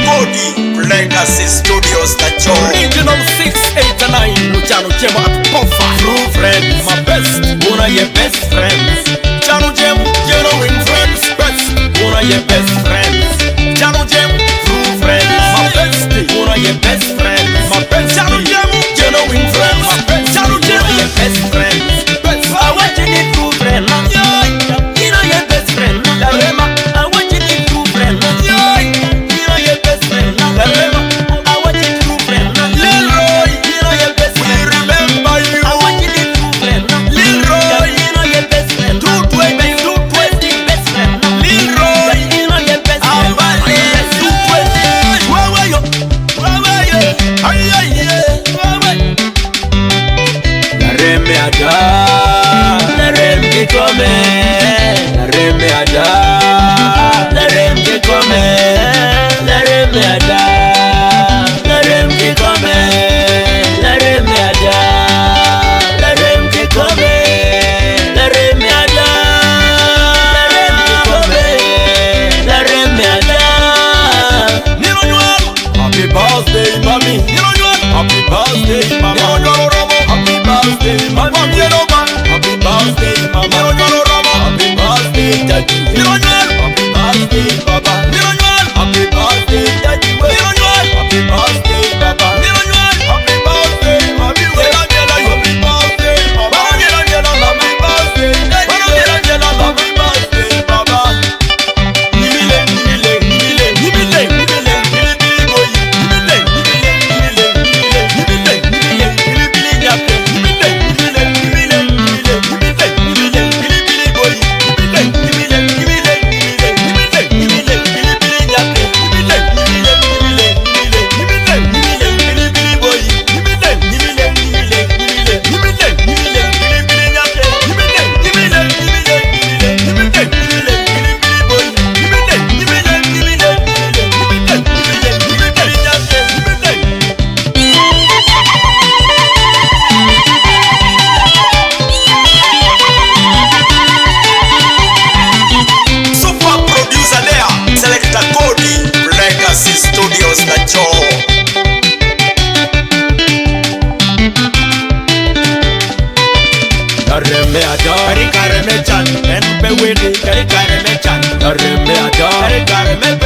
Kodi Legacy Studios na Joe Original 689 Luciano Jemo at Pofa. True friends, my best. Una your best friends. Chano Jemo, genuine friends. Best. Una your best friends. Chano Jemo, true friends. My best. Una your best friends. My best. Chano Jemo, genuine friends. My best. Chano Jemo, your best friends. Best. I want you to true friends. You know your best friend. Larema, I want you to true friends. You know your best friend. Larema. Kari kare me chan, en be wedi. Kari kare me chan, kari me adore. Kari kare me